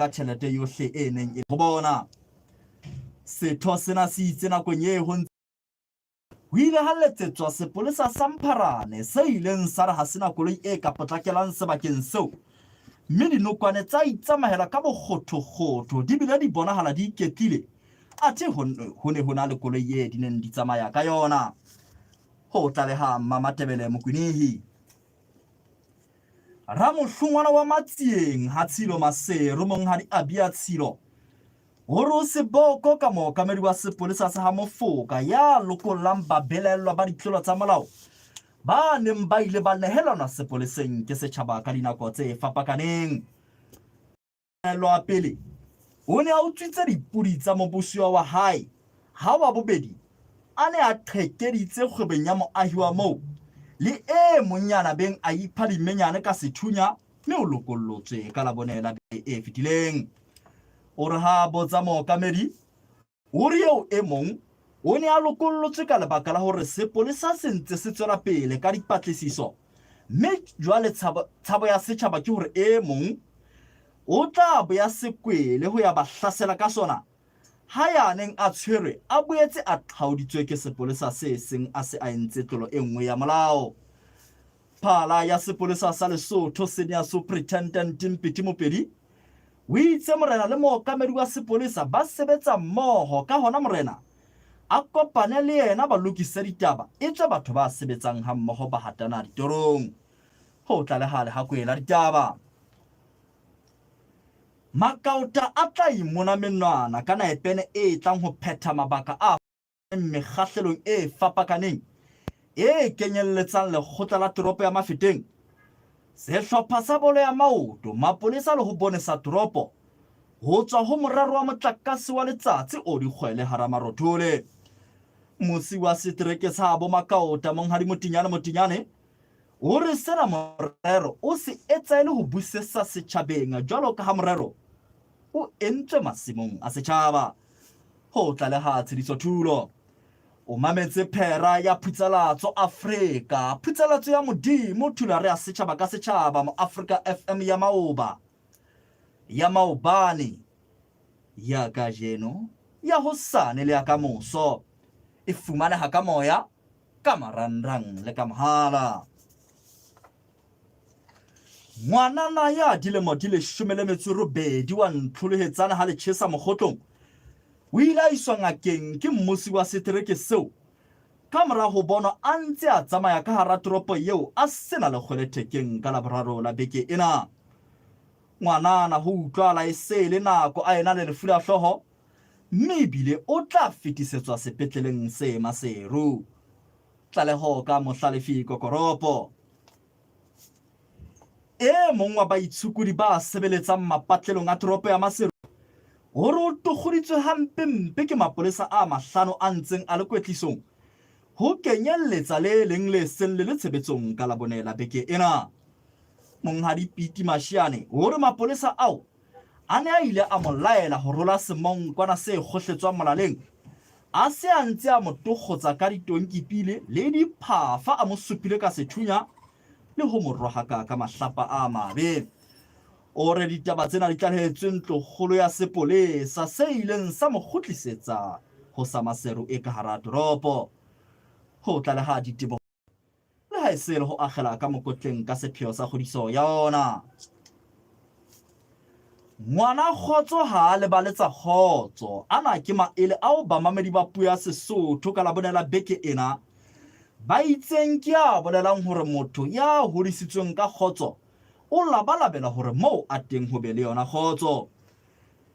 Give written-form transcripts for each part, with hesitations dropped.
ka tšhelete yohle e neng e bona setho sena se itse nakong e ho ile ha letsetswa sepolesa sa Mpharane se ileng sa re ha sena koloi e ka potlakelang sebakeng seo mme dinokwane tsa itsamahela ka bokgothokgotho di bile di bonahala di iketlile athe ho ne ho na le koloi e di neng di tsamaya ka yona ho tlaleha Mamatebele Mokwenihi Ramohlongwana wa Matsieng ha Tshilo Maseru monghadi a bia Tshilo o re seboko ka mookamedi wa sepolesa sa ha Mofoka ya lokollang babelellwa ba ditlolo tsa molao ba neng ba ile ba nehelana sepoleseng ke setjhaba ka dinako tse fapakaneng lwa pele o ne a utswitse dipudi tsa mobusiwa wa hae ha wa bobedi a ne a qhekeditse kgwebeng ya moahi wa moo le e monyana beng a ipha dimenyane ka sethunya mme o lokollotswe ka labonela e fetileng o re ha botsa mookamedi o re eo e mong o ne a lokollotswe ka lebaka la hore sepolesa se ntse se tswela pele ka dipatlisiso mme jwale tshabo ya setjhaba ke hore e mong o tla boya sekwele ho ya ba hlasela ka sona ha yaneng a tshwerwe a boetse a qhauditswe ke sepolesa se seng a se a entse tlolo e nngwe ya molao phala ya sepolesa sa Lesotho Senior Superintendent Mpiti Mopedi o itse morena le mookamedi wa sepolesa ba sebetsa mmoho ka hona morena a kopane le yena ba lokisa ditaba etswe batho ba sebetsang ha mmoho ba hatana ditorong ho tlaleha le ha kwela ditaba Makauta a tla imona menwana ka naepene e tlang ho phetha mabaka a mekgahlelong e fapakaneng e kenyelletsang lekgotla la toropo ya Mafeteng sehlopha sa bolo ya maoto mapolesa le ho bonesa toropo ho tswa ho moraro wa motlakase wa letsatsi o dikgwele hara marothole mosi wa setereke sa bo Makauta monghadi Motinyane o re sena morero o se etsaele ho busesa setjhabeng jwalo ka ha morero o entswe masimong a setjhaba ho tlaleha tshediso thulo o mametse phera ya Phutsalatso Afrika Phutsalatso ya modimo thulare ya setjhaba ka setjhaba mo Africa FM ya Maoba ya Maobane ya kajeno ya hosane le ya kamoso e fumaneha ka moya ka marangrang le ka mohala ngwanana ya dilemo di 18 wa ntlholohetsana ha le tjhesa mokgotlong o ile a iswa ngakeng ke mmusi wa setereke seo ka mora ho bona a ntse a tsamaya ka hara toropo eo a sena le kgwelethekeng ka laboraro la beke ena ngwanana ho utlwala e se le nako a ena le lefu la hloho mme ebile o tla fetisetswa sepetleleng se Maseru tlaleho ka mohlalefi Kokoropo e mong wa baitshukudi ba sebeletsang mapatlelong a toropo ya Maseru o re o tokgoditswe hampe ke mapolesa a 5 a ntseng a le kwetlisong ho kenyelletsa le leng le seng le tshebetsong ka labonela beke ena monghadi Piti Mashiane o re mapolesa ao a ne a ile a molaela ho rola semonkwana se kgohletswang molaleng a se a ntse a mo tokgotsa ka ditonkipile le diphafa a mo supile ka sethunya le ho mo rohaka ka mahlapa a mabe o re ditaba tsena di tlalehetswe ntlokgolo ya sepolesa se ileng sa mo kgutlisetsa ho sa Maseru e ka hara toropo ho tlaleha ditebo le ha se le ho akgela ka mokotleng ka sepheo sa kgodiso ya ona ngwana Kgotso ha le baletsa Kgotso ana ke maele ao ba mamedi ba puo ya Sesotho ka labonela beke ena ba itseng ke a bolelang hore motho ya hodisitsweng ka Kgotso o labalabela hore moo a teng ho be le yona Kgotso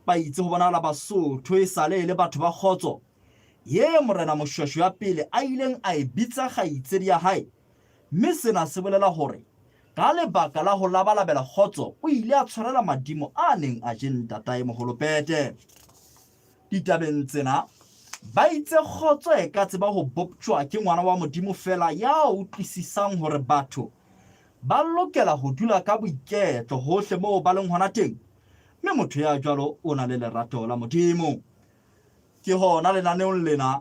ba itse ho bona la Basotho e sale le batho ba Kgotso ye morena Moshweshwe ya pele a ileng a e bitsa kgaitsedi ya hae mme sena se bolela hore ka lebaka la ho labalabela Kgotso o ile a tshwarela madimo a neng a jenta tae moholopete ditabeng tsena ba itse Kgotso e ka tseba ho boptjwa ke ngwana wa modimo fela ya utlwisisang hore batho ba lokela ho dula ka boiketlo hohle moo ba leng hona teng mme motho ya jwalo o na le lerato la modimo ke hona lenaneong lena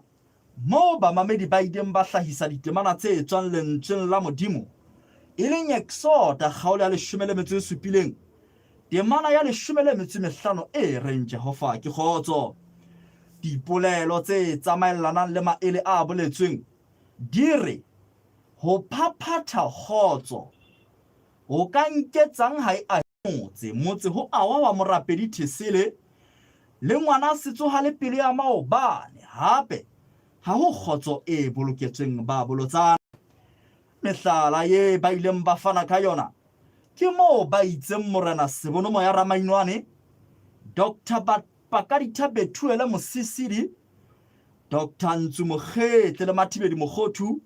moo ba mamedi ba ideng ba hlahisa ditemana tse tswang lentsweng la modimo e leng Exodus kgaolo ya 17 temana ya 15 e reng Jehova ke kgotso. Dipolelo tse tsamaelanang le maele a boletsweng di re ho phaphatha kgotso o ka nketsang ha e a motse ho awa wa morapedi Thesele le ngwana setsoha le pele ya maobane hape ha ho kgotso e boloketsweng ba bolotsana. Mehlala ye ba ileng ba fana ka yona ke moo ba itseng morena Sebonomo ya Ramainwane, Dr. Pakaditha Bethuele Mosisili, Dr. Ntsumokgetle le Mathibedi Mokgothu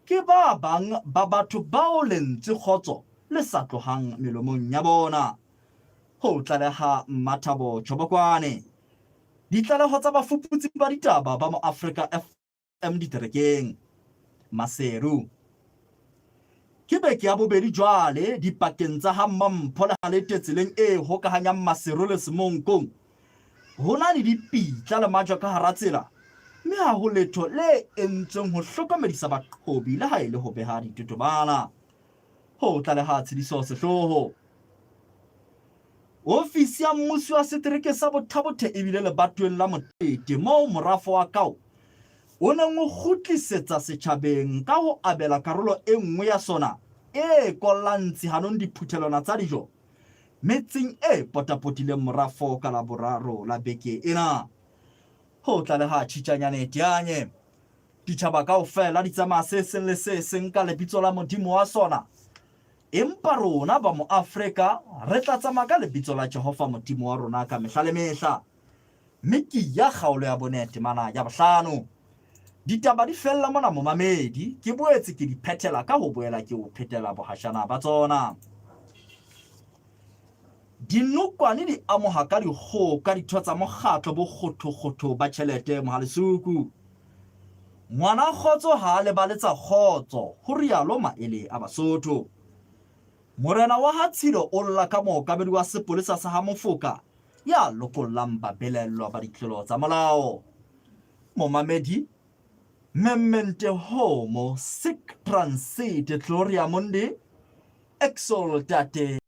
ke ba bang ba batho bao lentswe kgotso le sa tlohang melomong ya bona. Ho tlaleha Mmathabo Chobokwane. Ditlaleho tsa bafuputsi ba ditaba ba mo Africa FM diterekeng. Maseru. Ke beke ya bobedi jwale dipakeng tsa Hammampho le Halete tseleng e hokahanyang Maseru le Semonkong. Ho na le dipitla le majwa ka hara tsela, mme ha ho letho le entsweng ho hlokomedisa baqhobi le ha e le ho beha ditotobana. Ho tlaleha tshediso sehloho. Ofisi ya mmuso wa setereke sa Bothabothe e bile lebatoweng la motete moo morafo wa Kau o neng o kgutlisetsa setjhabeng ka ho abela karolo e nngwe ya sona e kollang tsihanong diphuthelwana tsa dijo metsing e potapotileng morafo ka Laboraro la beke ena. Ho tlaleha tjitjanyane tianye. Ditjhaba kaofela di tsamaya se seng le se seng ka lebitso la Modimo wa sona, empa rona ba mo Afrika re tla tsamaya ka lebitso la Jehova Modimo wa rona ka mehla le mehla. Mme ke ya kgaolo ya bonete mana ya bohlano. Ditaba di fella mona mo mamedi, ke boetse ke di phethela ka ho boela ke o phetela bohashana ba tsona. Dinokwane di amoha ka dikgoka ditho tsa mokgatlo bo kgotho ba tjhelete Mohalesuku. Ngwana kgotso ha le baletsa kgotso ho rialo maele a Basotho. Morena wa Hatshilo o lla ka mookabedi wa sepolesa sa Hamofoka ya lokollang babelellwa ba ditlolo tsa molao. Momamedi Memmente homo sic transit gloria mundi exaltate.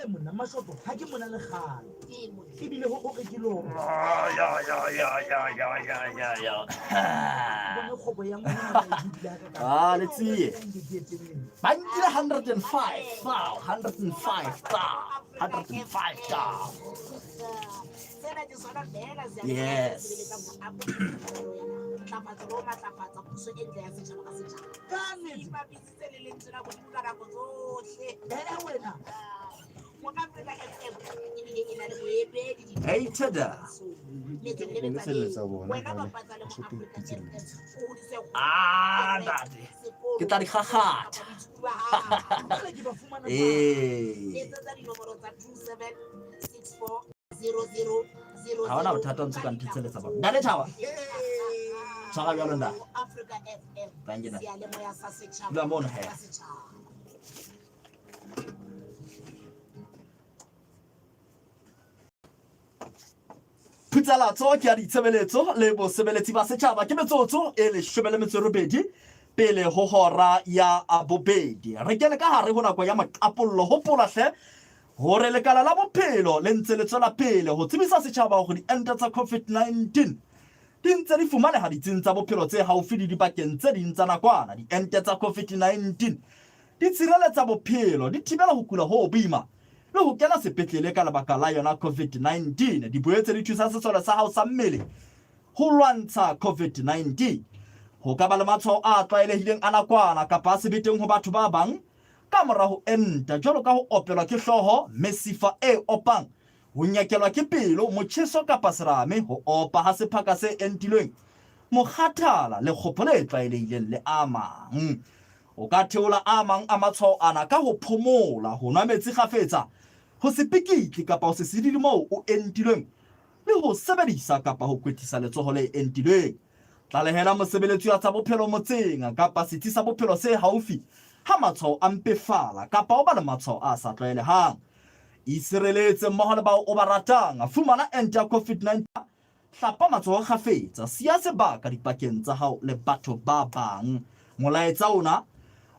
Mona mashopo ha ke mona le kgale e bile ho ke lo bona khobo ya mona let's see. Bandile 105 thou 105 thou. Yes. Hey Tada. Daddy. Kita dikhahat. Hawana bothata ntse ka nthetseletsa ba. Nda le thawa. Tshwara jalo nda. Thank you. Dula mona he. Putsala tso ke a ditshebeletso le bo sebeletsi ba setjhaba ke metsotso e le 12 pele ho hora ya abobedi. Re kene ka hare ho nako ya maqapollo ho polahle hore lekala la bophelo le ntse le tswela pele ho tsebisa setjhaba hore diente tsa COVID-19 di ntse di fumaneha ditsing tsa bophelo tse haufi di dibakeng tse ding tsa nakwana. Diente tsa COVID-19 di tshireletsa bophelo, di thibela ho kula ho boima le ho kena sepetlele ka lebaka la yona COVID-19. Di boetse di thusa sesole sa hao sa mmele ho lwantsha COVID-19. Ho ka ba le matshwao a tlwaelehileng a nakwana kapa a sebeteng ho batho ba bang ka mora ho enta, jwalo ka ho opelwa ke hlooho, mesifa e opang, ho nyekelwa ke pelo, motjheso kapa serame, ho opa ha sephaka se entilweng, mokgathala le kgopho le tlwaelehileng le a mang. O ka theola a mang a matshwao ana ka ho phomola, ho nwa metsi kgafetsa, ho se pikitli kapa ho se sedidi moo o entilweng, le ho sebedisa kapa ho kwetlisa letsoho le entilweng. tlalehela mosebeletsi wa tsa bophelo motseng kapa setsi sa bophelo se haufi ha matshwao a mpefala kapa o ba le matshwao a sa tlwaelehang. Isireletse mmoho le bao o ba ratang, fumana ente ya COVID-19, hlapa matsoho kgafetsa, siya sebaka dipakeng tsa hao le batho ba bang. Molaetsa ona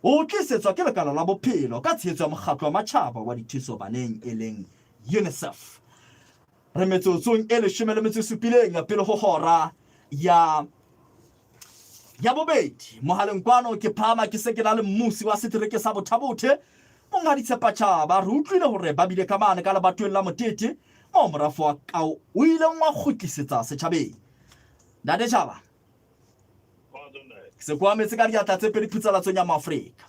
o tlisetswa ke lekala la bophelo ka tshehetso ya mokgatlo wa matjhaba wa dithuso baneng e leng UNICEF. Re metsotsong e 17 pele ho hora ya bobedi. Mohaleng kwano ke phama ke se ke na le mmusi wa setereke sa Bothabothe, Monghadi Tshepatjhaba. Re utlwile hore ba bile ka mane ka lebatoweng la motete mo morafo wa Kau o ile wa kgutlisetsa setjhabeng. Ntate Tjhaba, se kwa metse ka diatla tse pedi phutsalatsong ya Maafrika.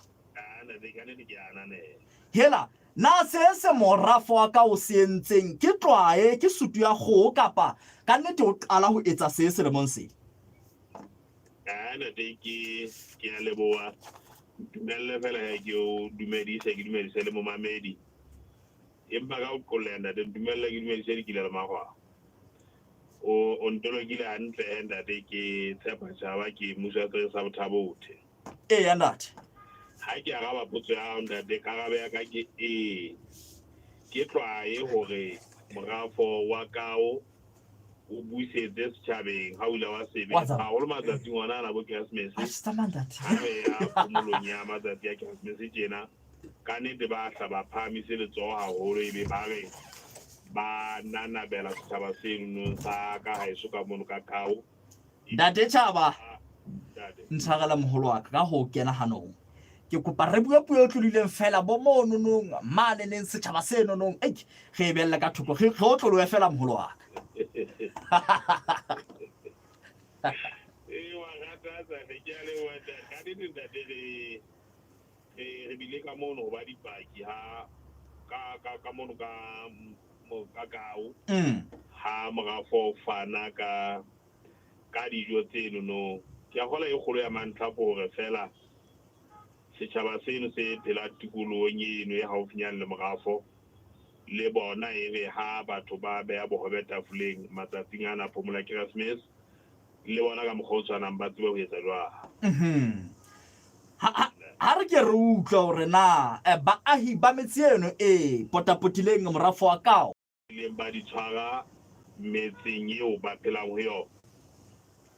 Hela na se morafo wa ka o se entseng ke tlwae ke sutu ya kgoho kapa ka nnete o qala ho etsa se selemong se? Ke a leboha. Dumelle fela ke o dumedise le mo mamedi. Empa ka o qollenda de dumelle ke dumedise di kile le magwa. O ntolo ke la ntle ndate ke Tshepatjhaba ke musa sa Bothabothe. Ntate. Ha ke a ba potso ya ndate ka ga ya ka ke ke tlwae hore morafo wa Kau o buisetse setjhabeng ha o ile wa sebetsa ha o le matsatsi ngwana na bo Christmas ha ya molong ya matsatsi ya Christmas tjena ka nnete ba hla ba phamise letsoho haholo ebe ba re ba nanabela setjhaba seno sa ka haeso ka mono ka Kau. Ntate Tjhaba, ntshagela moholo wa ka ho kena hanong. Ke kopa re bua puo e tlolileng fela bo mo nonong mane neng setjhaba se nonong re belle ka thoko re tloloe fela moholo wa ka. Re bile ka mono ba dipaki ha ka mono ka Kau ha morafo fana ka dijo tseno no ke a gola e kgolo ya mantlha gore fela setjhaba seno se phela tikolohong eno e haufinyane le morafo le bona e re ha batho ba beya bohobe tafoleng matsatsing ana phomola Christmas le bona ka mokgotsanang ba tsebe ho etsa jwang. Ha re ke re utlwa hore na baahi ba metse eno e potapotileng morafo wa Kau le ba di tshwara metseng eo ba phelang ho yona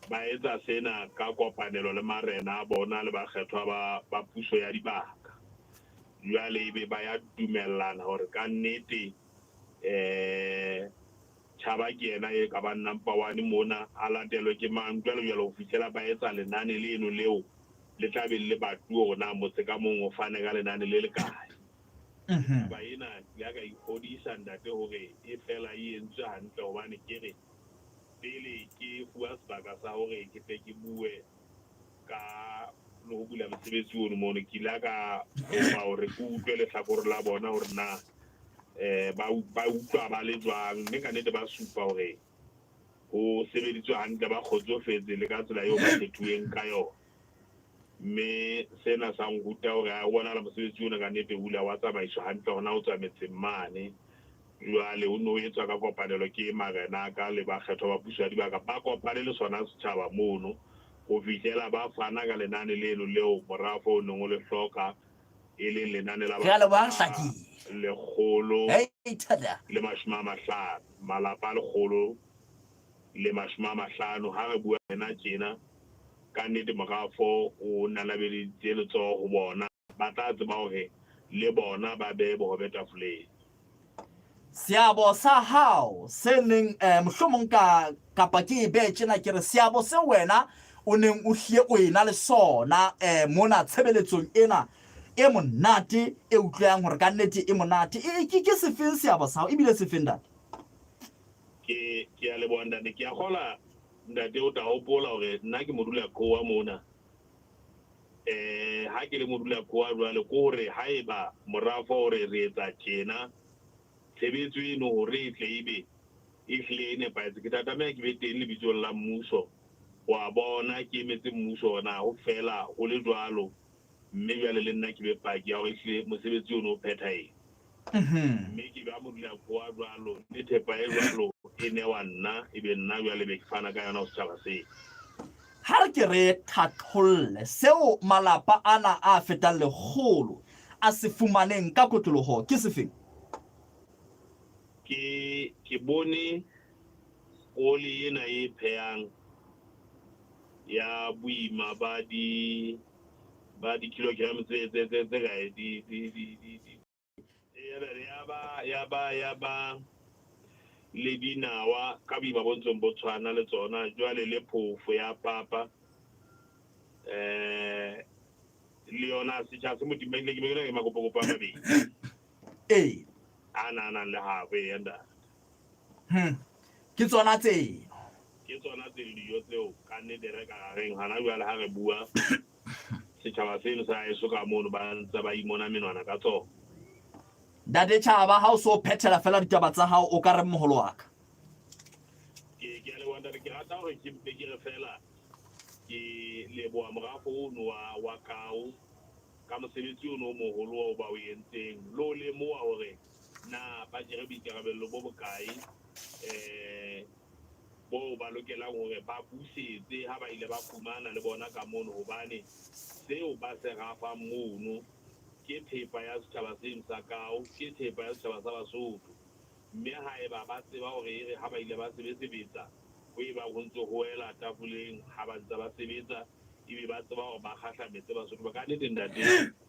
ba etsa sena ka kopanelo le marena a bona le bakgethwa ba puso ya dibaka. Jwale ebe ba ya dumellana hore ka nnete Tjhaba ke yena e ka ba number 1 mona a latelwe ke mang jwale ho fihlela ba etsa lenane leno leo le tla be le batuo hore na motse ka mong o fane ka lenane le le kae. Ba ena ya ka ikgodisa ndate hore e fela e entswe hantle hobane ke re pele ke fuwa sebaka sa hore ke tle ke bue ka le ho bula mosebetsi ono mono ke la ka hore ke utlwe lehlakore la bona hore na ba utlwa ba le jwang mme ka nnete ba supa hore ho sebeditswe hantle ba kgotsofetse le ka tsela eo ba kgethuweng ka yona. Mme sena sa nruta hore a bona la mosebetsi ona ka nnete hula wa tsamaiswa hantle hona o tswa metseng mane. Jwale o no etswa ka kopanelo ke marena ka le bakgethwa ba puso ya dibaka ba kopane le sona setjhaba mono go fihlela ba fana ka lenane leno leo morafo o neng o le hloka e le lenane la lekgolo le 50 malapa lekgolo le 50 ha re bua ena tjena ka nnete morafo o nanabeditse letsoho ho bona ba tla tseba hore le bona ba be bohobe tafoleng. Seabo sa hao se neng mohlomong kapa ke be tjena ke re seabo se wena o neng o hlie o ena le sona mona tshebeletsong ena e monate e utlwang hore ka nnete e monate ke sefeng seabo sa hao ebile sefeng data? Ke a leboha ntate ke a gola ntate o ta hopola hore nna ke modula koa mona ha ke le modula koa jwale ko hore haeba morafo hore re etsa tjena tshebetso eno hore e tle ebe e hle ne ba ke tatameha ke be teng le bitsong la mmuso wa bona ke emetse mmuso ona ho fela ho le jwalo mme jwale le nna ke be paki ya hore hle mosebetsi ono o phethae mme ke ba modula koa jwalo le thepa e jwalo e ne wa nna ebe nna jwale be ke fana ka yona ho setjhaba se ha re ke re thatholle seo malapa ana a fetang lekgolo a se fumaneng ka kotloloho ke sefeng? Ke bone oli ena e phehang ya boima ba di kilogram tse kae ya ba le dinawa ka boima bo ntsong bo tshwana le tsona jwale le phofo ya papa le yona setjhaba se motimeng ke mengena ke makopokopo a mabedi ana le hape yanda ke tsona tse dijo tseo ka nnete re ka gareng hana jwale ha re bua setjhaba seno sa eso ka mono ba ntse ba imona menwana ka tsona. Dade Chaba ha o so phethela fela ditaba tsa hao o ka re moholo wa ka. Ke le wanda ke rata hore ke mpe ke re fela ke leboa morafo ono wa kao ka mosebetsi ono moholo wa ba o entseng lo le moa hore na ba jere boikarabello bo bokae bo ba lokelang hore ba busetse ha ba ile ba fumana le bona ka mono hobane seo ba se rafa mono ke thepa ya setjhaba seno sa kao ke thepa ya setjhaba sa Basotho mme ha eba ba tseba hore ha ba ile ba sebetsa ho eba ho ntse ho ela tafoleng ha ba ntse ba sebetsa ebe ba tseba hore ba kgahlametse Basotho ba ka nnete ntate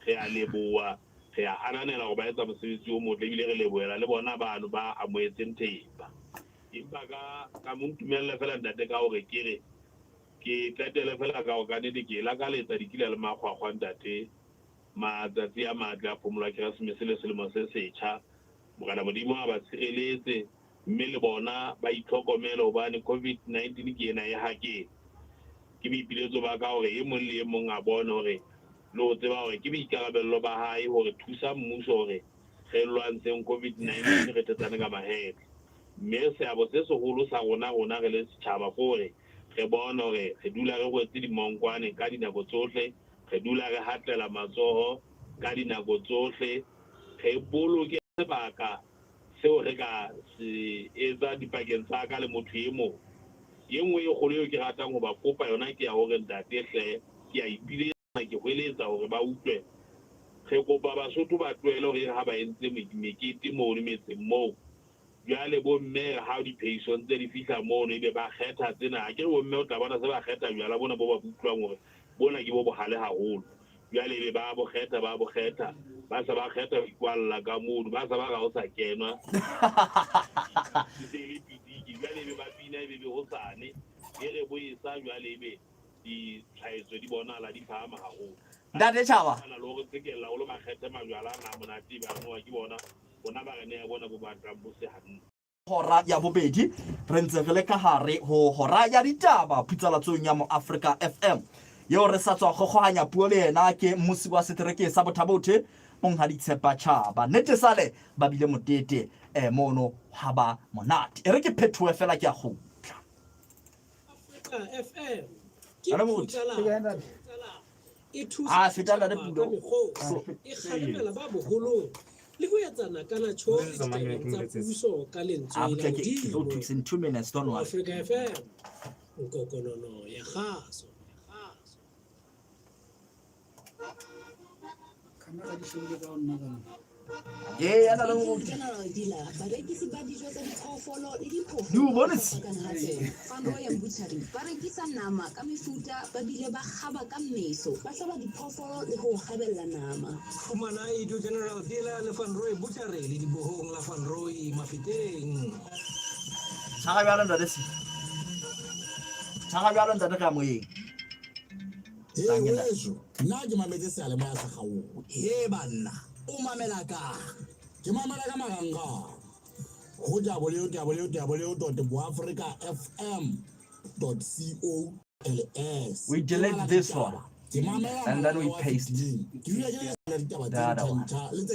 re a leboa re a ananela hore ba etsa mosebetsi o motle ebile re leboela le bona bano ba amoetseng thepa empa ka mo ntumella fela ntate ka hore ke tlatele fela ka ho ka nnete ke la ka letsa dikila le makgwakgwa ntate matsatsi a matle a phomolo ya Keresemese le selemo se setjha mogala modimo a ba tshireletse mme le bona ba itlhokomela hobane COVID-19 ke ena e hakeng ke boipiletso ba ka hore e mong le e mong a bone hore le ho tseba hore ke boikarabello ba hae hore thusa mmuso hore re lwantsheng COVID-19 re tetsane ka mahetla mme seabo se seholo sa rona re le setjhaba hore re bone hore re dula re rwetse dimonkwane ka dinako tsohle re dula re hatlela matsoho ka dinako tsohle re boloke sebaka seo re ka se etsa dipakeng tsa ka le motho e mong ye nngwe e kgolo eo ke ratang ho ba kopa yona ke ya hore ntate hle ke a ipiletsa ke hweletsa hore ba utlwe re kopa Basotho ba tlohele hore ha ba entse mekete moo metseng moo jwale bo mme ha dipheisong tse di fihla moo ebe ba kgetha tsena ke re bo mme o tla bona se ba kgetha jwala bona bo ba butlwang hore bona ke bo bohale haholo jwale ebe ba bo kgetha ba sa ba kgetha ho ikwalla ka mono ba sa ba ga o sa kenwa jwale ebe ba pina ebe ho sane e re bo isa jwale ebe di tlhaetso di bonahala di phahama haholo Dade Chaba ana lo go tsekela o lo ba kgetha majwala na monate ba noa ke bona ba re ne ya bona bo ba trampo se hantle. Hora ya bobedi re ntse re le ka hare ho hora ya ditaba phutsalatsong ya mo Africa FM yo re sa tswa gogohanya puo le yena ke mmusi wa setereke sa Bothabothe monghadi Tshepa Chaba nete sale ba bile motete mono ha ba monate e re ke phethoe fela ke a gotla Africa FM ke phutsala e thusa fetala le pulo e kgalemela ba boholo le ho etsana kana tjhori tsa puso ka lentswe la it'll take in 2 minutes don't worry. Africa FM nkokonono ya khaso kamera di shebile ka ona kana yana le go General Dealer barekisi ba dijo tsa diphoofolo le diphoofolo You bonus. Fanroyal Butchery ba rekisa nama ka mefuta ba bile ba gaba ka meso ba tlaba diphoofolo le go gabella nama fumana ido General Dealer le Fanroyal Butchery le dibohong la Fanroy Mafeteng Tsaka bjalo ntate se Tsaka bjalo ntate ka moyeng weso nna ke mametse sale mo ya sa gago banna o mamela ka ke mamela ka maganga go www.boafricafm.cols we delete this one and then we paste le tsa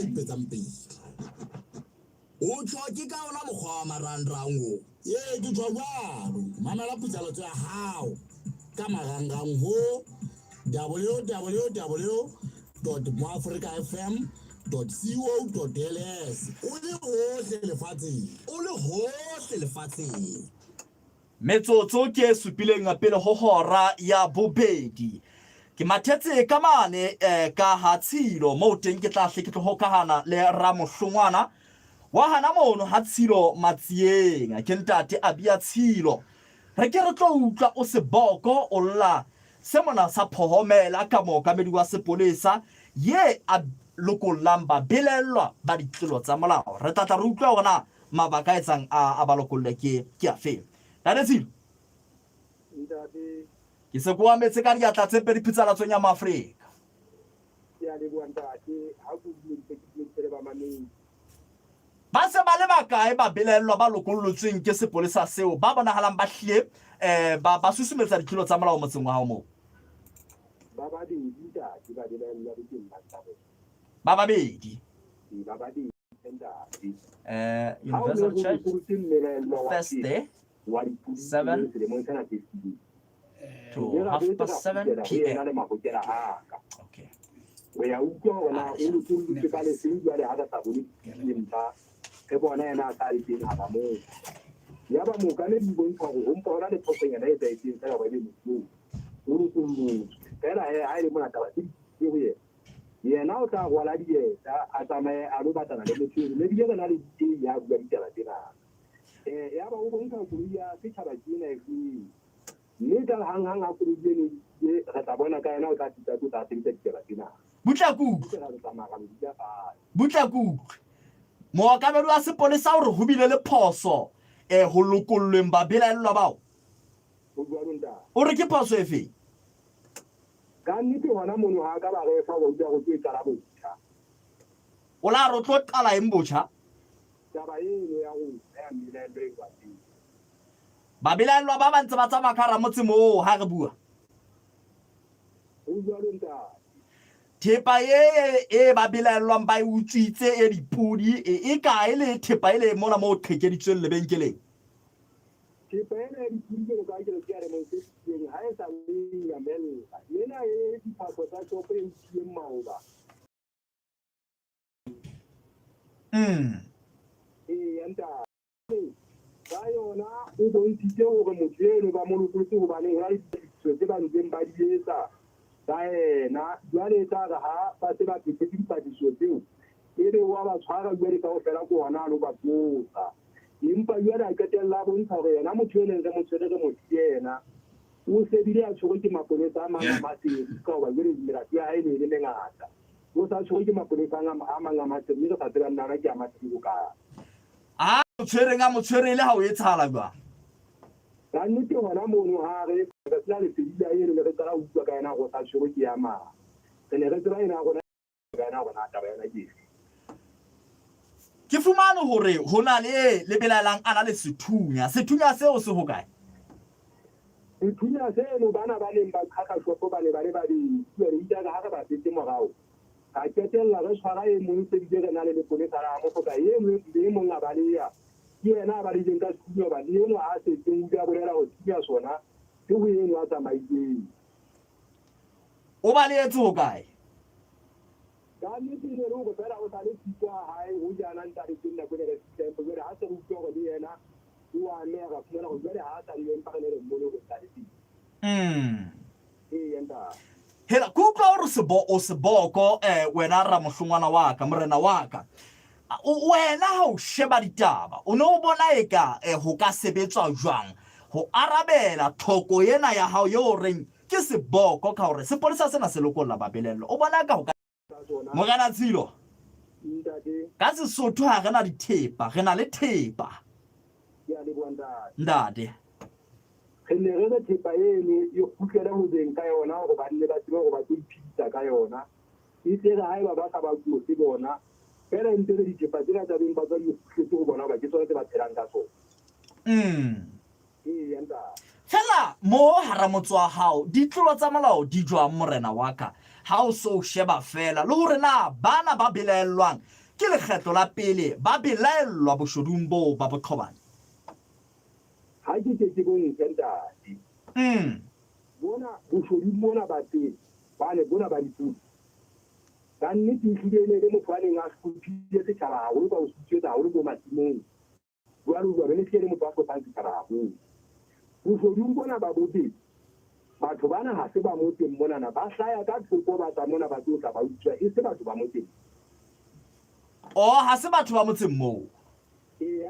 ipetsang pele o tlhoke ka ona mokgwa wa marangrang o ke tswa jalo mamela putsalatso ya hao ka marangrang ho www.boafricafm.cols o le hohle lefatsheng metsotso ke supileng pele ho hora ya bobedi ke mathetse ka mane ka Hatshilo mo teng ke tla hle ke tlo hokahana le Ramohlongwana wa hana mono Hatshilo Matsieng ke ntate Abia Tshilo re ke re tlo utlwa o seboko o lla se mona sa phohomela ka mookamedi wa sepolesa ye a lokollang ba belellwa ba ditlolo tsa molao re tla re utlwa hona mabaka a etsang a ba lokolle ke a fe Tshilo ke se kwa metse ka diatla tse pedi phitsalatsong ya Maafrika ba se ba le bakae ba belellwa ba lokollotsweng ke sepolesa seo ba bonahalang ba hlile ba susumetsa ditlolo tsa molao motseng wa hao moo ba babedi Universal Church Thursday 7 to 7:30 p.m. Okay. Now that while I did, as I may, I look at the maybe you have another day you have very dinner. Yeah, but we can picture a dinner. Little hang up to the Ratabona guy now that I think that Butlaku Moakameru a sepolesa hore ho bile le phoso ho lokollweng ba belellwa bao o re ke phoso efe o la ro tlo qala eng botjha ba belellwa ba bantse ba tsamaya ka ramotse moo ha re bua thepa e ba belellwang ba utswitse e dipudi e ka ile thepa ile mona mo qhekeditsweng lebenkeleng na jwale tsa ha ba se ba phetse dipadiso tseo e re wa ba tshwara jwale ka o fela ko hona lo ba tsotsa impa jwale a ketella bo ntsha gore yena motho ene re motshwere mo yena o se bile a tshwere ke maponesa a manga matse ka ba jwale dira ya ene le ngata o sa tshwere ke maponesa a manga matse mme re sa tsela nna ke a matse go ka a motshwere le ha o etshala jwa ka nnete hona mono ha re ka tsela le sedila ene le re tsara utlwa ka yena go sa tshwere ke ya ma re ne re tsela ena go na taba yana ke fumane hore hona le belalang ana le sethunya seo se hokae sethunya seno bana ba leng ba khaka shopo ba le ba di re ida ga ga ba setse morao a ketella re tshwara e mong se di re na le polesa ra mo foka e mo le mo nga ba le ya ke ena ba di ka sethunya ba le no a se tsenga bolela go tsunya sona ke go eno a tsamaitseng o ba le etso hokae ka nnete le go fela o sa le tsikwa hae ho jana nta re tsena go le tempo gore ha se go go le yena o a ne ga fumana go jale ha sa le empa le mo go sa le enda hela kupla o seboko wena Ramohlongwana wa ka morena wa ka wena ha o sheba ditaba o no bona eka ho ka sebetswa jwang ho arabela thoko yena ya hao yo reng ke seboko ka hore sepolesa sena se lokolla babelello o bona ka ho ka Mogana Tshilo ka Sesotho ha rena dithepa rena le thepa ya le bonda ndade ne re thepa eno e khutlela ho beng ka yona go ba le ba tseba go ba tsipitsa ka yona e tsela ha ba ka ba go se bona pele ntse di thepa tsela tsa beng ba tswa di khutletse go bona ba ke tsone tse ba tshelang ka tsona yanda fela mo haramotswa hao ditlolo tsa molao di jwa morena wa ka ha o so sheba fela le hore na bana ba belellwang ke lekgetlo la pele ba belellwa boshodung bo ba boqhobane ha ke go ntenda bona boshodu bona ba tse ba le bona ba diputi ka nnete hlile le motho a neng a shuphile se tshaba haholo ba o sutsetsa haholo bo masimong bua le bua le ke le motho a go tsa tshaba haholo bosoding bona ba boteng batho bana ha se ba moteng monana ba hlaya ka thoko ba tsa mona ba tlosa ba utswa e se batho ba moteng ha se batho ba motseng moo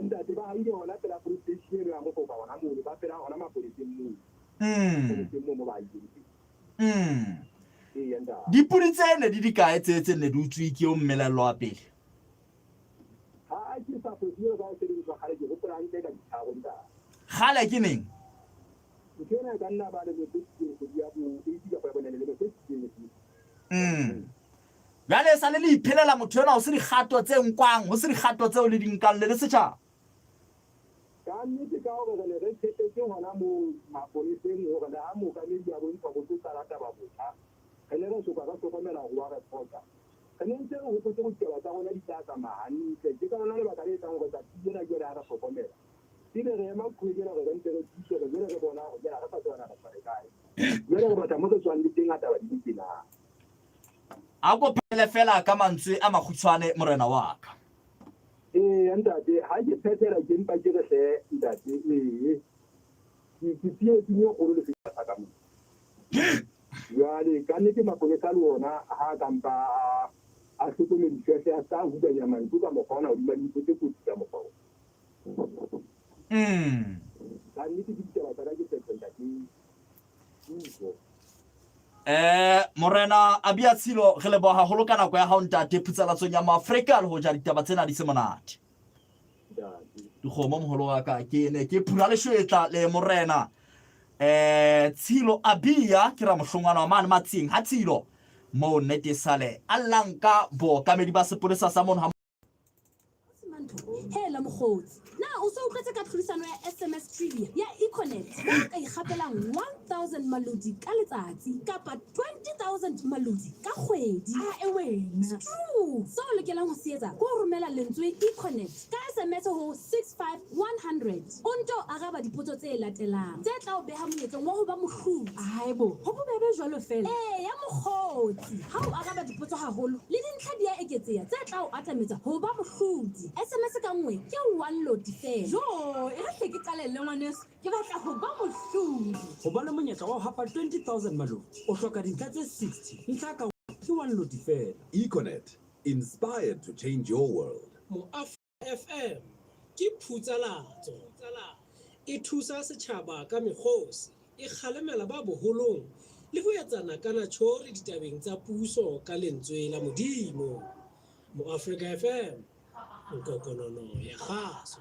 ntate ba ile hona pela police station ya mo ba hona moo ba pela hona mapoliseng moo mo ba ile dipudi tsene di dikae tse ne di utswi ke o mmelelo wa pele ha ke sa fetile ba se di tswa khale ke go plan ka dithago nda khale ke neng ke na ka nna ba le mo tshitse go dia bo e di ka bona le mo tshitse jale sa le iphelela motho yona o se digato tse nkwang o se digato tse o le dinkang le setšhaba ka nnete ka gore le re tshepetse hona mo mapoliseng gore le ha mo ka le dia bo ntse go tsara taba botha le re soka ka sokomela go wa reporta ka ntse go tsotse go tsela tsa gona di tsa mahani ke ka ona le ba ka le tsa go tsa tsena ke ra sokomela ile re ma khwela re ntse re tsitse re re bona go ya ga tsona ra tsare kae le re batla mo tswang di teng ata ba di tsena a go phele fela ka mantswe a magutshwane morena wa ka ntate ha ke phethela ke mpa ke re se ntate ke tie ke nyo go le feta ka mo ya le ka ne ke maponesa le ona ha ka mpa a se go me ditse a sa hu ya mantsi ka mo kgona o di madi tse go tsa mo go ka ne ke ditse ba ke phethela ke morena a bia tshilo re leboha haholo ka nako ya hao ntate putsalatsong ya Maafrika le ho ja ditaba tsena di se monate dikgomo moholo wa ka ke ne ke phura le shwetla le morena tshilo a bia ke ra mohlongwana wa mane matsing ha tshilo mo nete sale allanka bo kamedi ba sepolesa sa mono hela mokgotsi na o se o tletse ka tlhodisano ya SMS trivia ya Econet ka ikgapelang 1000 malodi ka letsatsi kapa 20000 malodi ka kgwedi wena true so o lokelang ho se etsa go romela lentswe Econet ka SMS ho 65100 o nto araba dipotso tse latelang tse tla o beha monyetlong wa ho ba mohlodi haebo ho bobebe jwalo fela ya mokgotsi ha o araba dipotso haholo le dintlha di a eketseha tse tla o atametsa ho ba mohlodi SMS ka nngwe ke one load fela jo e re ke qalelle ngwaneso ke batla ho ba mohlodi ho ba le monyetla wa ho hapa 20000 malodi o hloka dintlha tse 60 ntlha ka ke one load fela Econet, inspired to change your world. Mo FM ke phutsalatso e thusa setjhaba ka mekgosi e kgalemela ba boholong le ho etsana kana tshore ditabeng tsa puso ka lentswe la modimo mo Africa FM kokonono ya khaso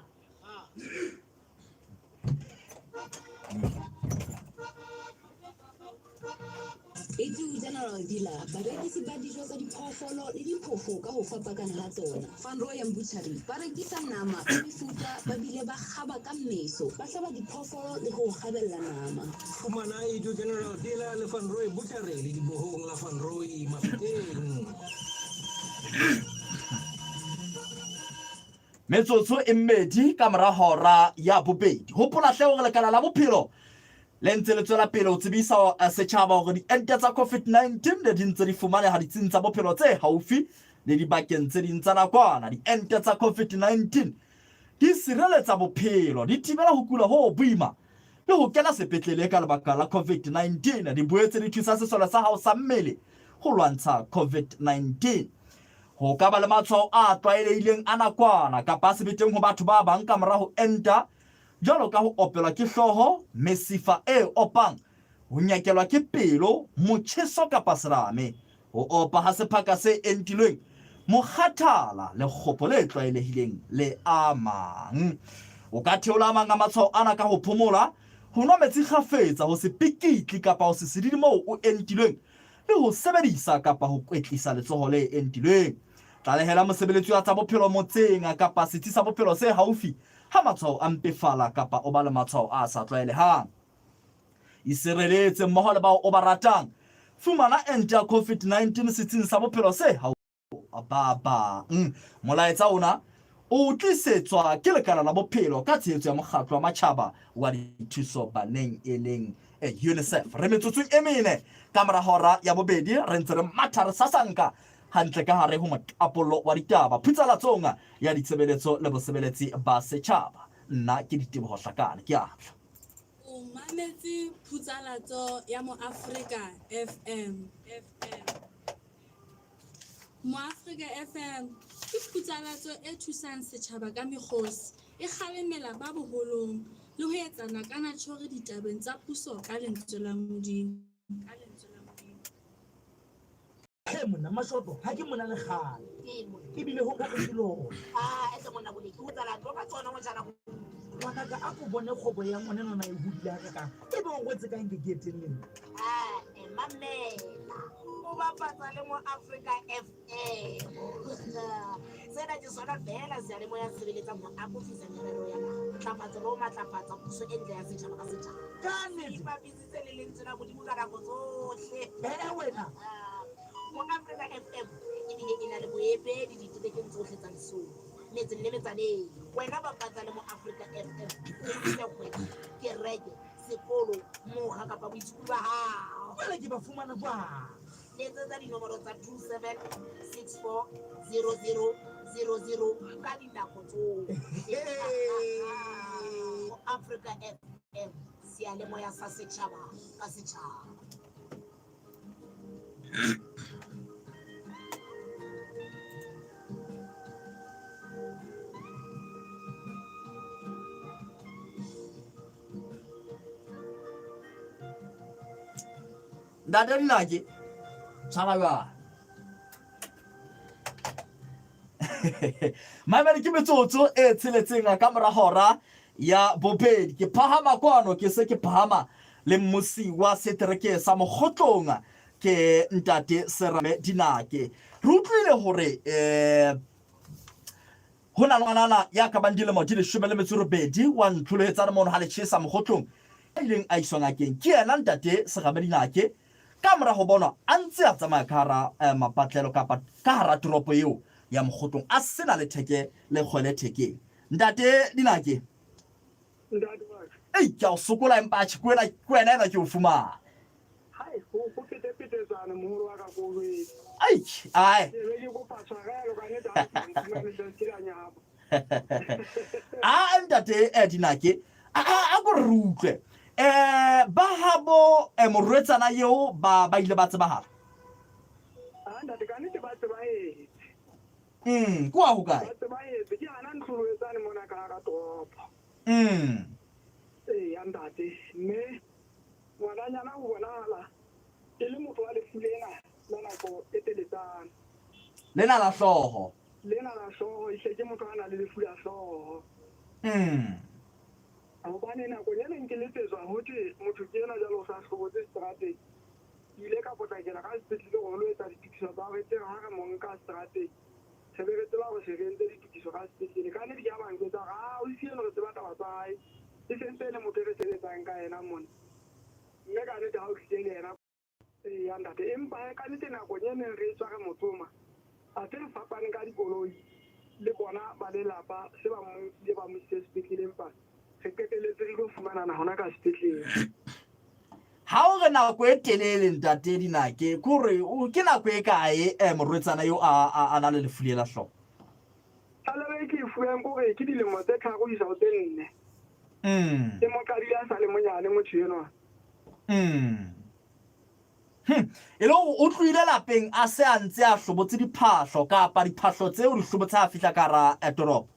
Itu General Dealer ba rekisi ba dijo tsa diphoofolo le diphofo ka ho fapakana ha tsona. Van Rooyen Butchery ba rekisa nama ka mefuta ba bile ba kgaba ka meso ba hlaba diphoofolo le ho kgabella nama. fumana Itu General Dealer le Van Rooyen Butchery le Litebohong la Van Rooyen Mafuteng metsotso e mmedi ka mora hora ya bobedi hopola hle hore lekala la bophelo le ntse le tswela pele ho tsebisa setjhaba hore diente tsa COVID-19 le dintse di fumane ha ditsing tsa bophelo tse haufi le dibakeng tse ding tsa nakwana diente tsa COVID-19 di sireletsa bophelo di thibela ho kula ho boima le ho kena sepetlele ka lebaka la COVID-19 di boetse di thusa sesole sa hao sa mmele ho lwantsha COVID-19 ho ka ba le matshwao a tlwaelehileng a nakwana kapa sebeteng ho batho ba bang ka mora ho enta jwalo ka ho opelwa ke hloho mesifa e opang ho nyakelwa ke pelo motjheso kapa serame ho opa ha sephaka se entilweng mokgathala le kgopo le tlwaelehileng le amang o ka theola mang a matshwao ana ka ho phomola ho nwa metsi kgafetsa ho se pikitli kapa ho se sedidi moo o entilweng le ho sebedisa kapa ho kwetlisa letsoho le entilweng tlalehela mosebeletsi wa tsa bophelo motseng kapa setsi sa bophelo se haufi ha matshwao a mpefala kapa o ba le matshwao a sa tlwaelehang isireletse mmoho le bao o ba ratang fumana ente ya COVID-19 setsing sa bophelo se haufi ba molaetsa ona o tlisetswa ke lekala la bophelo ka tshehetso ya mokgatlo wa matjhaba wa dithuso baneng e leng UNICEF re metsotsong e mene ka mora hora ya bobedi re ntse re matha re sasanka hantle ka hare ho moapollo wa ditaba phutsalatsong ya ditshebeletso le bosebeletsi ba setjhaba nna ke LitebohoHlakane ke a o mametse phutsalatso ya mo Africa FM. Mo Africa FM ke phutsalatso e thusang setjhaba ka mekgosi, e kgalemela ba boholong le ho etsana ka natjhore ditabeng tsa puso ka lentswe la Modimo. Mona mashoto ha ke mona le kgale ke bile ho ka dilo etse mona bole ke hotsala tlo ka tsona mo jana ngwana ka a go bone kgobo ya ngwana nona e hudila ka e be go tse ka nke ke etelleng mamela o bapatsa le mo Africa FM sena ke sona bela se le mo ya sebeletsa mo akofisa merero ya matlafatso lo matlafatsa puso e ntle ya setjhaba ka setjhaba ka ne ba bitsitse le lentswe la Modimo ka nako tsohle wena mo Africa FM e bile e na le boepedi ditebekeng tsohle tsa lesolo metseng le metsaneng wena bapatsa le mo Africa FM ke reke sekolo moga kapa boitshupo ba hao jwale ke ba fumana jwang letsetsa dinomoro tsa 27640000 ka dinako tsohle mo Africa FM seyalemoya sa setjhaba ka setjhaba. Ndadeli lagi Salawa Maimane ke metsotso e tsheletseng ka mora hora ya bobedi ke phahama kwano ke se ke phahama le mmusi wa setereke sa Mogotlong ke ntate Serame Dinake re utlwile hore hona ngwanana ya ka bandile mo di 18 wa ntlholetsa mono ha le tshisa Mogotlong ileng a isonga keng ke yena ntate Serame Dinake ka mora ho bona a ntse a tsamaya ka hara mapatlelo kapa ka hara toropo eo ya Mogotlong a sena le theke le kgwele thekeng ntate Dinake ke a sokola empa a tshikuela kwena ena ke o fumana hai go pete tsana moholo wa ka go le ai ke go patsa ga lo ka ne da ntate Dinake a go rutle ba habo morwetsana eo ba ile ba tseba ha ntate ka ne ba tseba kwa ho kae ba tseba ke ana ntlhoetsane mona ka ga toropo ntate mme ngwananyana o bonahala e le motho wa lefulena la nako e teletsana lena la hloho e tleke motho a na le lefu la hloho hobane nako ena nke letsetswa hote motho ke ena jalo sa hlobotse strateng ke ile ka potlakela ka sepetlele go lo etsa ditokiso tsa gore tsere ha re monka strateng sebebetse la go se rentse ditokiso ka sepetlele ka ne di ka banketsa ga o isieno re tseba taba tsa hae e sentse le motho e re sebetsang ka ena mona mme ka nete ha o tlile le ena ntate empa ka nete nakong e neng re tswa re motsoma a se re fapane ka dikoloi le bona ba lelapa se ba mo ile ba mo isitse sepetlele empa re qeteletse re go fumanana hona ka sepetlele ha o re nako e telele ntate Dinake kore ke nako e kae morwetsana yo a na le lefu la hloho salebe ke fueng kore ke dilemo tse 3 go isa ho tse 4 mo qadile a sa le monyane motho eno ele o tluile lapeng a se a ntse a hlobotse diphahlo kapa diphahlo tseo di hlobotsa a fihla ka ra toropo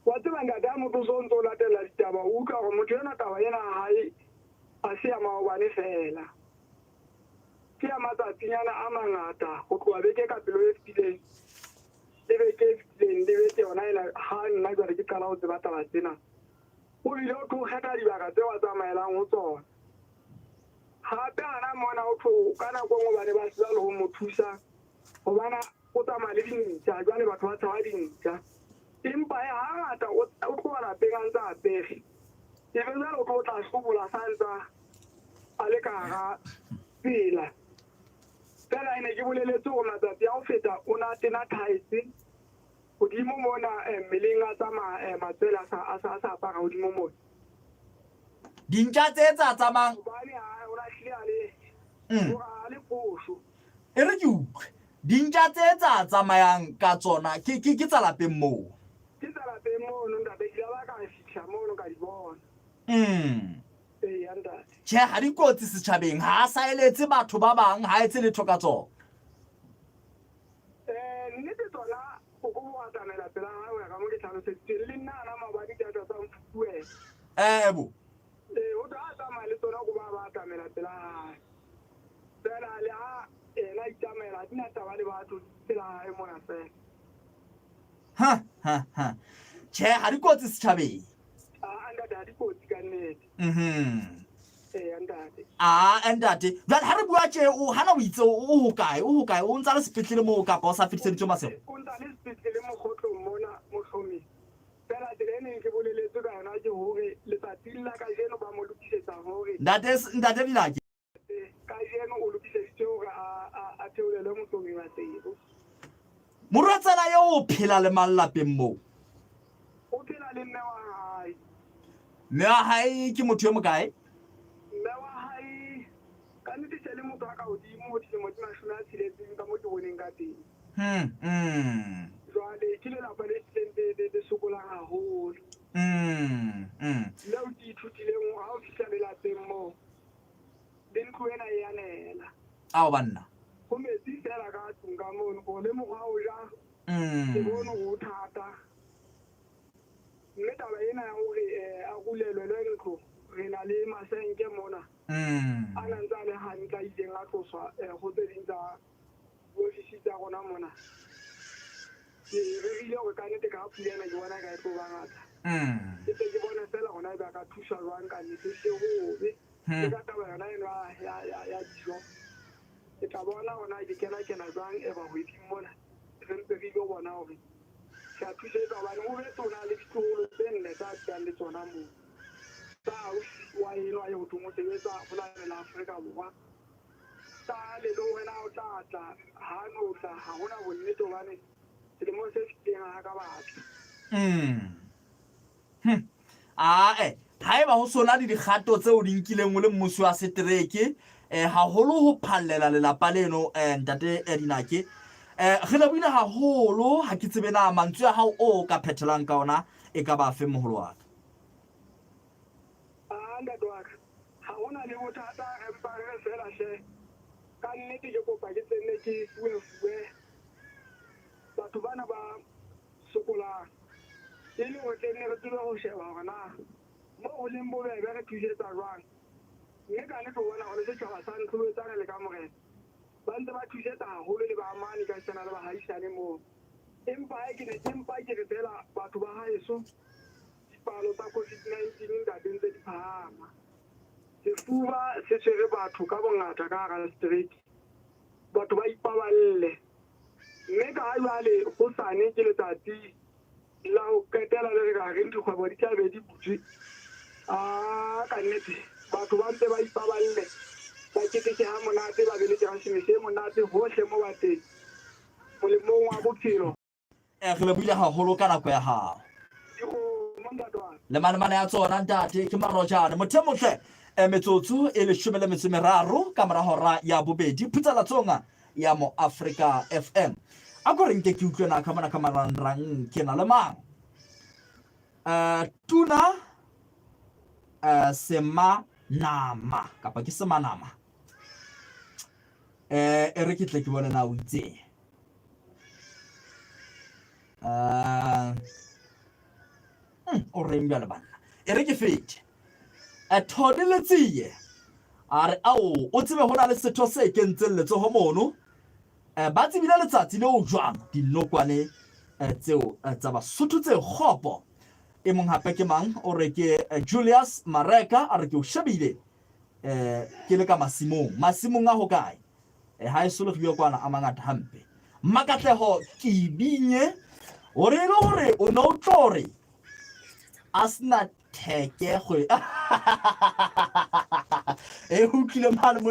wa tseba ntate a motho so ntse o latela ditaba o utlwa gore motho ena taba ena hae a se ya maobane fela ke ya matsatsinyana a mangata go tloa beke ka pelo e fetileng le beke yona ena ha nna jwale ke qala ho tseba taba tsena o bile o tlo kgetha dibaka tseo a tsamaelang ho tsona gape ana mona o tlo ka nako ngwe ba ne ba sela le go mo thusa gobana o tsamaya le dintja jwale batho ba tshaba dintja empa ha ngata o tlo lapeng a ntse a pege e be jalo o tlo tla hlobola sa ntsa a le ka ga pela fela ene ke boleletse gore matsatsi a go feta o na tena thaese godimo mona mmeleng a tsamaya matswele a sa apara godimo mona dintja tse tsa tsamang hobane o na hlile a le poso e re ke utlwe dintja tse tsa tsamayang ka tsona ke tsa lapeng moo ke tsa lapeng mono ntate ke la ka fihla mono ka di bona Che ha di kotsi setjhabeng ha sa eletse batho ba bang ha etse letho ka tsona. Nnete tsona o go wa tsamela pela ha o ya ka mo ke tlhalosetse le nna ana mabadi ka tsa mfuwe. Bo o tla tsamaya le tsona go ba tsamela pela ha pela le ha ena itamela dina taba le batho pela e mona fela. Ha che ha di kotsi setjhabeng. Anda da di kotsi ka nnete. Andate. Andate jwale ha re bua tje o hana o itse o hokae o ntsa le sepetlele mo ka ba sa fitiseditswe masego o ntsa le sepetlele mo khotlo mona mohlomong pela direne ke boleletse ka yona ke hore letsatsi la ka jeno ba mo lokisetsa hore ndate dilake ka jeno o lokiseditse hore a theolele mohlomong wa tsebo morwatsana yo o phela le mallapeng mo o phela le mme wa hae mme wa hae ke motho yo mokae kannete se le motho a ka hodimo dilemo tse 16 ka mo ke boneng ka teng. Jwale ke lelapa le le sokolang haholo. Leo ke ithutileng ha o fihla lelapeng moo le ntlo ena e yanela. Ao banna go metsi fela ka tlung ka mono go le mokgwa o ja ke bone go thata mme taba ena ya gore a rulelwe le ntlo re na le masenke mona a ntse a le hantle a ileng a tloswa go tse ding tsa ofisi tsa rona mona ke rile gore ka nnete ka pulena ke bona ka e tlo ba ngata ke tse ke bona fela gona ba ka thusa jwang ka nnete se gobe ke ka taba yona eno ya dijo ke tla bona gona ke kena jwang e ba hweding mona re ntse re ile bona gore ke a thusetsa gobane o be tsona le ditloholo tse nne tsa tsang le tsona moo tsa wa eno a yo tumo sebetsa gola la Afrika Borwa tsa le lo wena o tla ha no tla ha hona bonnete bane le mo se fiteng ha ka batho haeba ho sona le dikgato tseo di nkileng o le mmuso wa setereke haholo ho phallela lelapa leno ntate Dinake re lebile haholo ha ke tsebe na mantswe a hao o ka phethelang ka ona e ka ba fe moholo wa ha hona le bothata empa re fela she ka nnete ke kopa ke tsene ke fuwe batho bana ba sokolang e le go tsene re tsebe go sheba gona mo go leng bobebe re thusetsa jwang mme ka nnete bona gore setšhaba sa ntlo e tsane le ka morena ba ntse ba thusetsa haholo le baamane ka tsena le bahaisane moo empa ke re fela batho ba haeso dipalo tsa COVID-19 da dintse di phahama sefuba se tshwere batho ka bongata ka hara street batho ba ipaballe mme ka ha jwale go sane ke letsatsi la ho qetela le re ka re dikgwebo di tla be di butse ka nnete batho ba ntse ba ipaballe ba keteke ha monate ba bele transmission monate hohle mo bateng molemong wa bophelo re lebile haholo ka nako ya hao le mane ya tsona ntate ke marojana motho motle metsotso e le 13 ka mora hora ya bobedi phutsela tsonga ya mo Africa FM a go reng ke utlwena ka mana ka marangrang ke na le mang tuna sema nama kapa ke sema nama e re ke tle ke bona na o itse o reng bjale banna e re ke fete thodiletsie a re ao o tsebe ho na le setho se kentseng letsoho mono ba tsebile letsatsi le o jwang dinokwane tseo tsa Basotho tse kgopo e mong hape ke mang o re ke Julius Mareka a re ke o shebile ke le ka masimong a ho kae ha e solo re kwana a mangata hampe makatleho ke binye o re le hore o no tlore asna theke go ho kile mane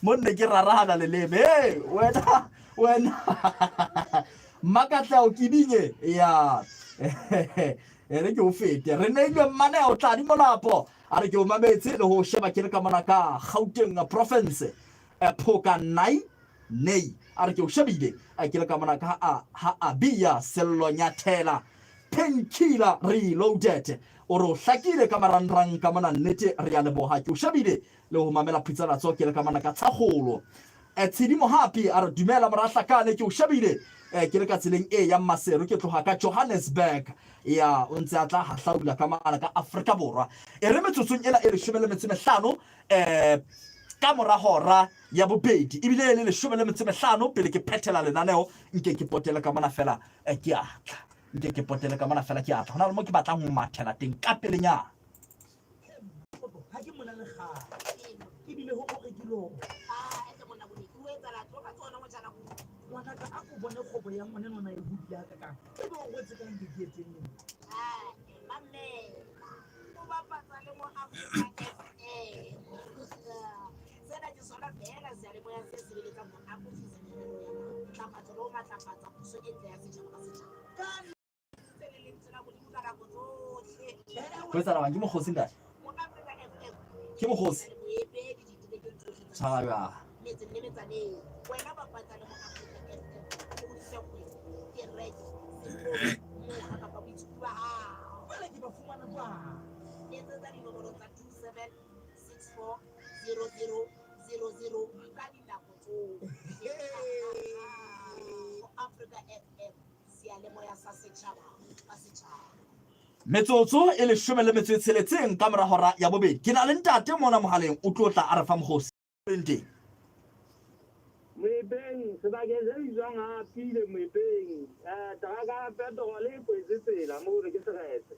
monne ke rarahana le lebe wena makatla o kidinye ya re ke o fete re ne ile mane o tla di molapo a re ke o mametse le ho sheba ke le ka mona ka Gauteng province phoka nei a re ke o shebile a ke le ka mona ka ha abia sello nyathela painkiller reloaded o ro hlakile ka marangrang ka mona nnete re ya leboha ke o shabile le ho mamela phitsana tsokele ka mana ka tshagolo tshedimo hape a re dumela Morahlakane ke o shabile ke le ka tseleng e ya Masero ke tloha ka Johannesburg ya o ntse a tla hahlaula ka mana ka Afrika Borwa re metsotsong ena e 15 ka mora hora ya bobedi ebile le 15 pele ke phethela lenaneo nke ke potela ka mana fela ke atla nke ke potela ka mana fela ke atla hona le mo ke batlang ho mathela teng ka pelenyana ha ke mona le kga ebile ho mo rekilong etse mona bone ke o etsa la tloka tsona mo jana go ngwana ka a go bone khobo ya ngwana nona e budi ya ka ka e bo go tse ka ndi ke etseng mamme o ba patsa le mo Africa sena ke sona bela se le moya se sebeletsa mo Africa tla patsa lo matlafatsa puso e tle ya setjhaba ka setjhaba go etsa la ke mo khosi nda ke mo khosi tsaya wena ba patsa le mo Africa o se go ke reke mo ka ba bitse ba bale ke ba fumana ba letsa dinomoro tsa 27640000 ka dinako Africa FM siale moya sa setjhaba ka setjhaba metsotso e 16 ka mora hora ya bobedi ke na le ntate mona mohaleng o tlotla a re fa mogosi nteng Moepeng sebakeng se bitswang ha pile moepeng teraka petrol e kwetse tsela mo re ke seretse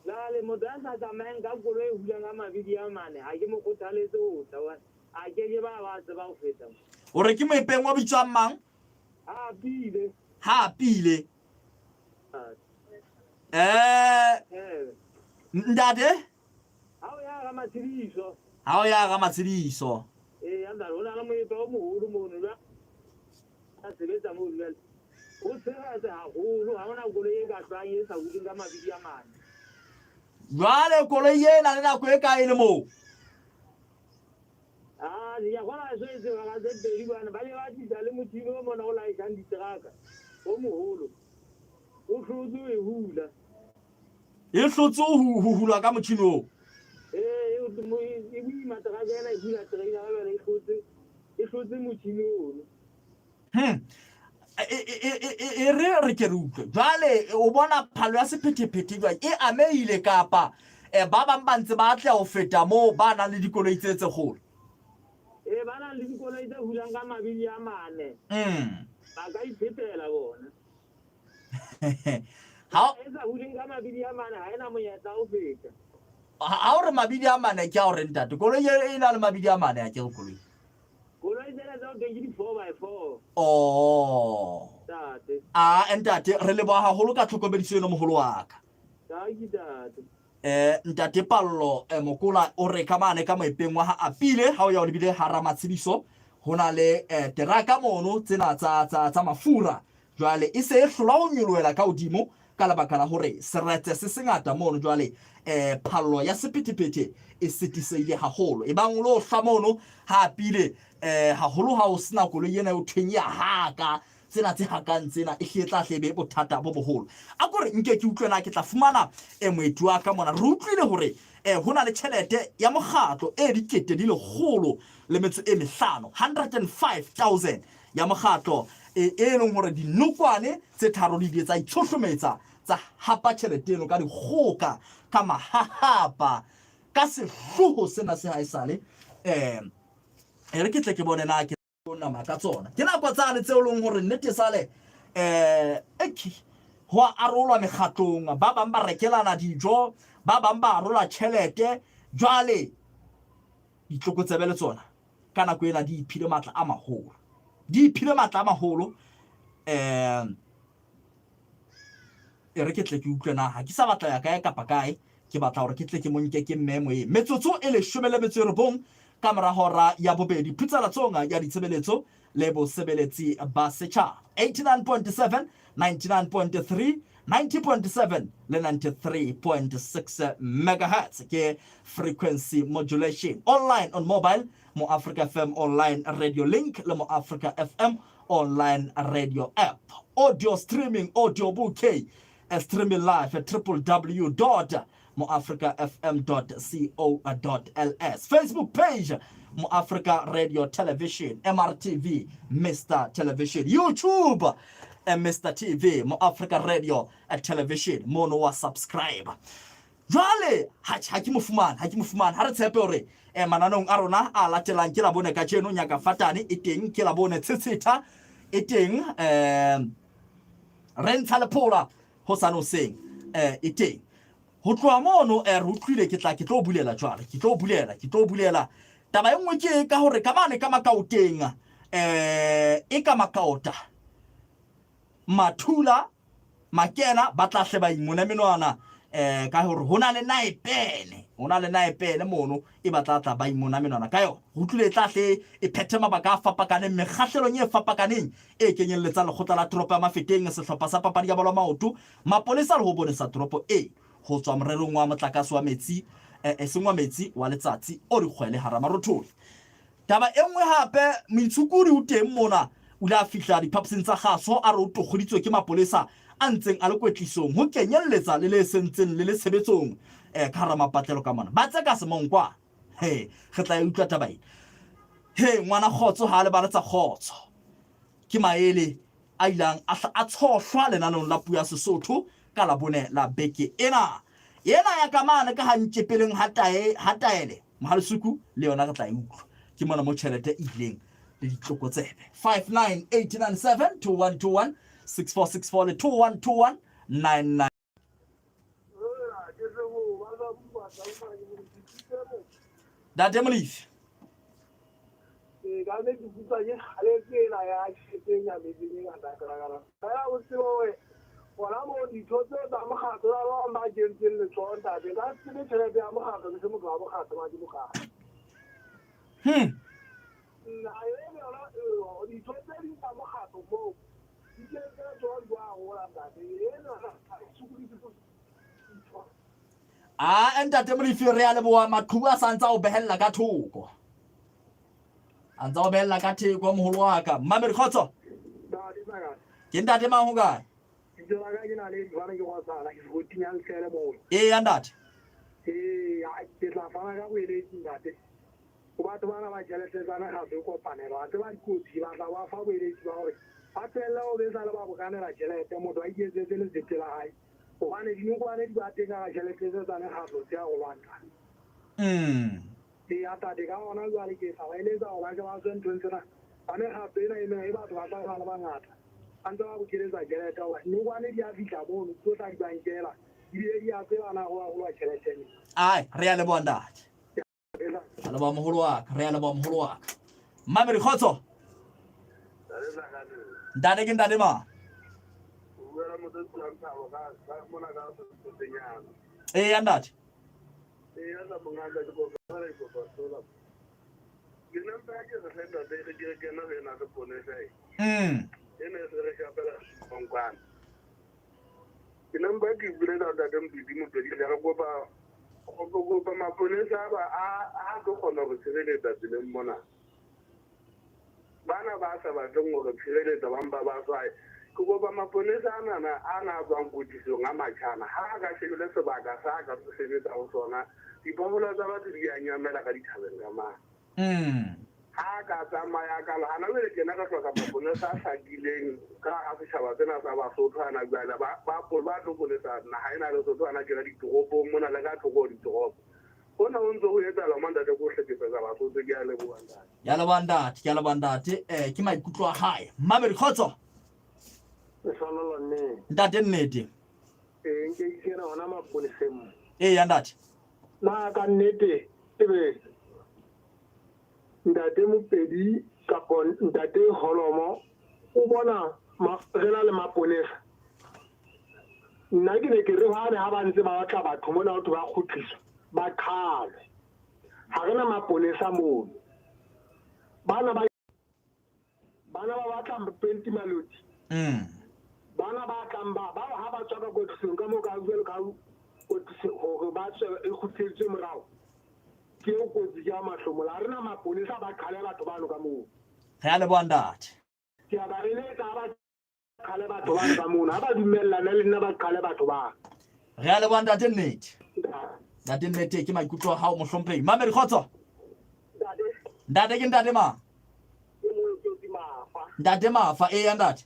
la le motho a sa tsamayang ka koloi e hulang ka mabidi a mane ha ke mo kgothaletse ho tla a ke ke ba tseba ho feta o re ke moepeng wa bitswang mang ha pile ndade ha o ya ga matshidiso anda rona la moepe o moholo mono la a sebetsa mo le o tshegetsa haholo ha ona koloi e ka tswang e sa huling ka mabidi a mane jwale koloi ena le nako e kae le moo ya gona so e tseba ga tse bana ba le ba tisa le motšhini o mona o laetšang diteraka o moholo o hlotse e hula e hlotse ho hula ka motšhini o e boima teraka ena e hula terena ba bela e hlotse motšhini ono re ke re utlwe jwale o bona phalo ya sephetephete jwale e ameile kapa ba bang ba ntse ba tla ho feta moo ba nang le dikoloi tse kgolo ba nang le dikoloi tse hulang ka mabidi a mane ba ka iphetela bona ha e sa huling ka mabidi a mane ha ena monyetla o feta ha o re mabidi a mane ke a o re ntate koloi e na le mabidi a mane a ke koloi tsena tsa o ke di 4x4 tate ntate re leboha haholo ka tlhokomediso eno moholo wa ka ntate Pallo Mokola o re ka mane ka moepeng wa ha apile ha o ya o lebile ha Ramatshidiso hona le teraka mono tsena tsa mafura jwale e se e hlola ho nyoloela ka hodimo ka lebaka la hore seretse se sengata mono jwale phallo ya sephethephethe e setiseile haholo e bang lo hla mono ha apile haholo ha o sena koloi ena o thweng ya haka tsena tse hakang tsena e hletla hlebe bothata bo boholo a gore nke ke utlwena ke tla fumana moeti wa ka mona re utlwile hore hona le tjhelete ya mokgatlo e dikete di le 105,000 ya mokgatlo e leng hore dinokwane tse tharo di etsa itshohlometsa tsa hapa tjhelete eno ka dikgoka ka mahahapa ka sehloho sena se haesale re ke tle ke bone na ke bona maka tsona ke nako tsane tse leng hore nnete sale ho arolwa mekgatlong ba bang ba rekelana dijo ba bang ba arola tjhelete jwale ditlokotsebe le tsona ka nako ena di iphile matla a maholo re ke tle ke utlwena ha ke sa batla ya kae kapa kae ke batla hore ke tle ke monke ke mmemo e metsotso e 19 ka mora hora ya bobedi phutsela tsonga ya ditshebeletso le bosebeletsi ba setjhaba 89.7 99.3 90.7 le 93.6 megahertz ke frequency modulation online on mobile mo Africa FM online radio link le mo Africa FM online radio app audio streaming audio bouquet streaming live at www.moafricafm.co.ls. Facebook page Mo Africa Radio Television, MRTV, Mr. Television, YouTube, Mr. TV, Mo Africa Radio Television, Mono wa subscribe. Jwale ha ke mofumana ha re tshepe hore mananong a rona a latelang ke la bone ka tjeno nyaka fatane e teng ke la bone tshitsitha e teng rentsha lepola ho sano seng e teng ho tloa mono re utlwile ke tlo bulela jwale ke tlo bulela taba e nngwe ke ka hore kamane ka makaoteng e ka makaota mathula makena ba tla hle ba imona menwana ka hore hona le naepene mono e batla tla ba imona menwana ka yo ho tlile tla hle e phethe mabaka a fapakaneng mekgahlelong e fapakaneng e kenyelletsa lekgotla la toropo ya Mafeteng sehlopha sa papadi ya bolo maoto mapolesa le ho bonesa toropo ho tswa morerong wa motlakase wa metsi sengwa metsi wa letsatsi o dikgwele hara marothodi taba e nngwe hape moitshukuri o teng mona o la fihla diphaposing tsa kgaso a re o toghoditswe ke mapolesa a ntseng a le kwetlisong ho kenyelletsa le sentseng le sebetsong ka hara mapatlelo ka mona ba tseka semonkwa re tla utlwa taba ena ngwana Kgotso ha le ba letsa Kgotso ke maele a ilang a tshohlwa lenanong la puo ya Sesotho ka la bone la beke ena ya kamane ka hantsepeleng hataele Mohalesuku le yona re tla utlwa ke mona mo tšhelete ileng le ditlokotsebe 59897 2121 6464 le 212199 Date Molifi ga ne ke butsa ke gale tsena ya tšhelete ya mebele ngata kana ya o se we wala mo dithoto tsa mogato la ba ma jentseng le tsonta ke ga se le tšhelete ya mogato le se mo ga mogato ma di mogato na yena la dithoto di tsa mogato mo di ke tsona jwa go la date yena Ntate Molifi re a leboha maqhubu sa ntsa o behella ka thoko a ntsa o behella ka theko moholo wa ka Mmamedi Kgotso ke ntate mang ho kae ntate ke tla fana ka boeletsi ntate go batho bana ba tšhelete tsana ga se kopanelo a tse ba dikotsi ba tla ba fa boeletsi ba gore ba tselela o be sa le ba bokanela tšhelete motho a iketsetse le sete la gae gobane dinokwane di ba teng ka tšhelete tse tsane gaso tse ya go lwanka a tate ka gona jale ke sa ba eletsa go ba ke ba tswe nthong tsena bane gape ena e mengwe e batho ba tla ba le bangata a ntse ba bokeletsa tšhelete goba dinokwane di a fitlha mono tso tla di bankela ebile di a tse bana go ba golwa tšheleteng re a leboha ntate a leboha moholo wa ka re a leboha moholo wa ka Mmamedi Kgotso ntate ke ntate mang ntate ke namba ke bulela ntate Mbidi Mopedi le go kopa maponesa a go kgona go tshireletsa tseleng mona bana ba sa batleng gore tshireletsa bamba ba tswae ke kopa maponesa a na tswang kotisong a matšhana ga a ka shebile sebaka sa ka se sebetsa go sona diphoofolo tsa batho di a nyamela ka dithabeng ka mana ha ka tsamaya ka lehana le ke na ka hloka maponesa a hlakileng ka a setšhaba tsena sa Basotho ana jale ba tlokolesa naga ena le Lesotho ana kena ditoropong mona le ka thoko ditoropo gona o ntse go etsala mantate ko hlekefetsa Basotho ke a leboha ntate ya leboha ntate ke maikutlo a gae Mmamedi Kgotso ntate nnete nke ikena gona maponeseng ntate na ka nnete ebe ntate Mopedi kapo ntate Holomo o bona re na le maponesa nna ke ne ke re ha ba ntse ba batla batho mona batho ba khutliswa ba qhale ha re na maponesa mono bana ba batla 20 maloti bana ba tamba ba ha ba tswa ka kotisong ka mo ka jwelo ka kotisong gore ba tswe e khutletse morao ke o kotsi ya mahlomola a rena maponesa ba qhalela batho ba no ka moo re a leboha ntate ke a ba eletsa ba kale batho ba ka mona ba dumellana le nna ba kale batho ba re a le banda tennete da tennete ke maikutlo a hao mohlomphehi mamedi khotso ndate ke ndate ma ndate mafa e ya ndate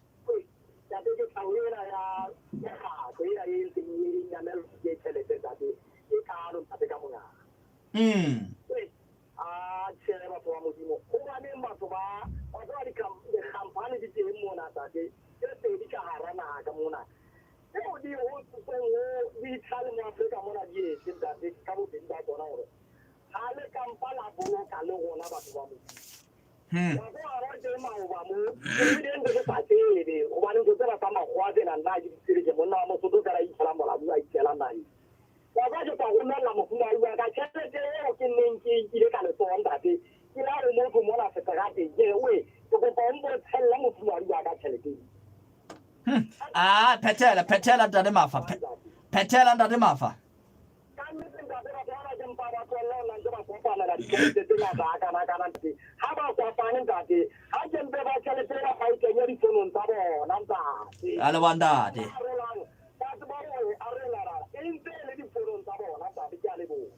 petela ndate mafa petela ndate mafa ale bandate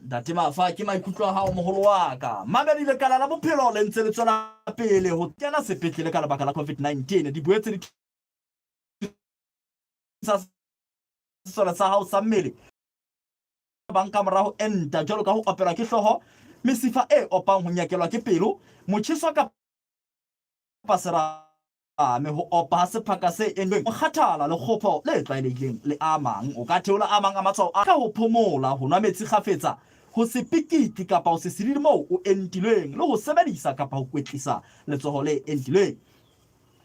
ndate mafa ke maikutlo a hao moholo wa ka mamedi le kala la bophelo le ntse le tswela pele ho kena sepetlele ka lebaka la COVID-19 di boetse di sa hao sa mmele banka moraho enta jalo ka ho opera ke hloho mesifa e opang ho nyakelwa ke pelo motjheso ka pasera me ho opa ha sephaka se enweng ho kgathala le kgopho le tlwaelehileng le amang o ka theola amang a matshwao a ka ho phomola ho nwa metsi kgafetsa ho se pikiti kapa ho se sedile moo o entilweng le ho sebedisa kapa ho kwetlisa letsoho le entilweng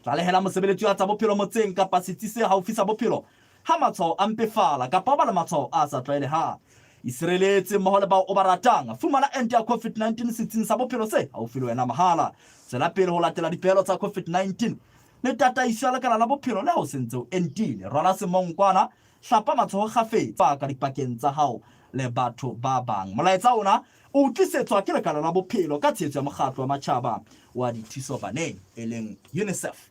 tlalehela mosebeletsi wa tsa bophelo motseng kapa setsi se haufi sa bophelo ha matshwao a mpefala kapa ba le matshwao a sa tlwaelehang isireletse mmoho le bao o ba ratang fumana ente ya COVID-19 setsing sa bophelo se haufi le wena mahala tsela pele ho latela dipehelo tsa COVID-19 le tataiso ya lekala la bophelo le ho sentse o entile rwala semonkwana hlapa matshwao kgafetsa ka dipakeng tsa hao le batho ba bang molaetsa ona o tlisetswa ke lekala la bophelo ka tshehetso ya mokgatlo wa matjhaba wa dithiso baneng e leng UNICEF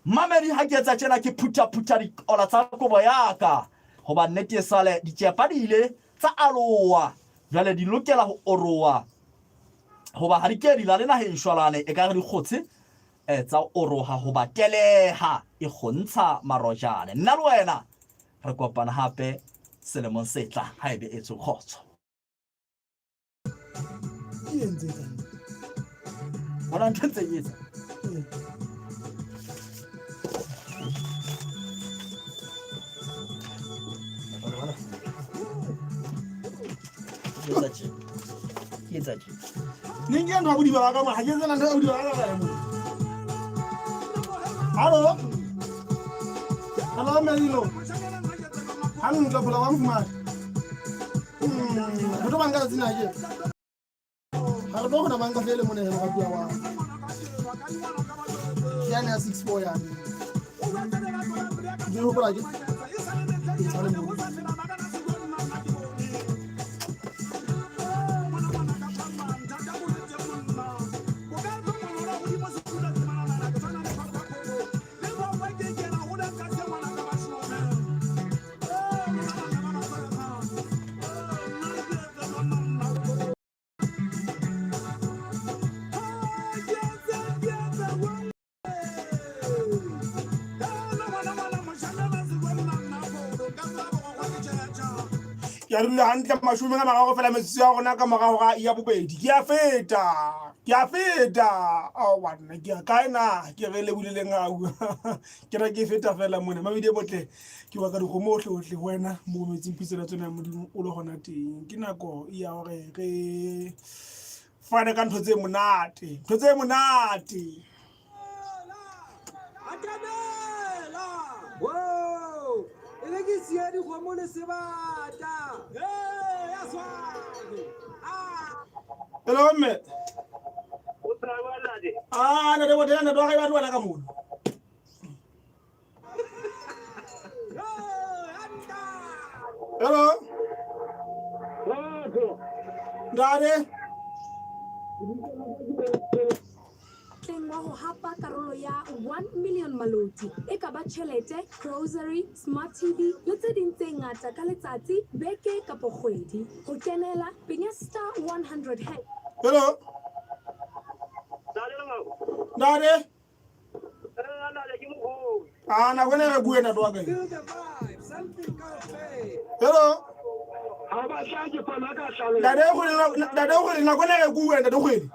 mamedi ha ke etsa tjena ke phutha di ola tsa kobo ya ka hoba nnete e sale ditjepa di ile tsa aloa jwale di lokela ho oroa hoba ha di ke di la le naheng shwalane e ka re di khotse tsa oroha hoba teleha e kgontsha marojane nna le wena re kopana hape selemong se tla haebe e tso khotso bona ntse etsa Ninguém não vai divagar, mas a gente não vai divagar. Alô? Alô, Melilo? Anu nggak pulang kamu mas? Betul bangga sini aja. Kalau kau udah bangga sih lemon yang kau jual. Kian ya 64 ya. Jadi apa lagi? Ya dula hantle mashome ka morao fela metsi ya rona ka morao ga ya bobedi ke a feta o wana ke ka ena ke re le buleleng au ke re ke feta fela mona mabedi botle ke wa ka di gomohle otle wena mo metsing pitsela tsona modimo o le gona teng ke nako ya hore re fane ka ntho tse monate atamela wow ke sia di gomo le sebata ya swane hello mme o travala di na de bote na do ga ba ka mono hello ndare wa ho hapa karolo ya 1 million maloti e ka ba tjhelete, grocery, smart TV le tse ding tse ngata ka letsatsi, beke kapa kgwedi. Ho kenela penya star 100 hash. Hello. Dade. Na kwene re bue na twa kae. Hello. Dade go na kwene re bue na dogwedi.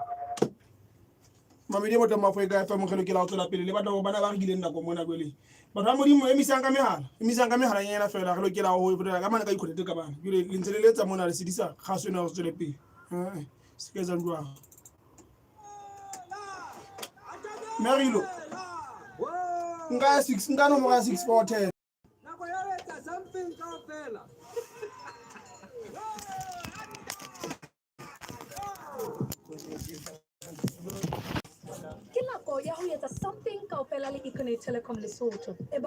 Mamedi mo tama fo ga fa mo khelo ke la tsola pele le batho ba bana ba re gileng nako mona kwele. Batho ba modimo emisang ka mehala nyena fela khelo ke la ho fela ka mana ka ikhotete ka bana. Jule le ntseletsa mona le sedisa ga se na go tsole pele. Se ke za ndwa. Merilo. Nga 6 nga no mo ga 6 for 10. Nako ya etsa something ka fela. Ke nako ya ho etsa something kaofela le Iconic Telecom Lesotho.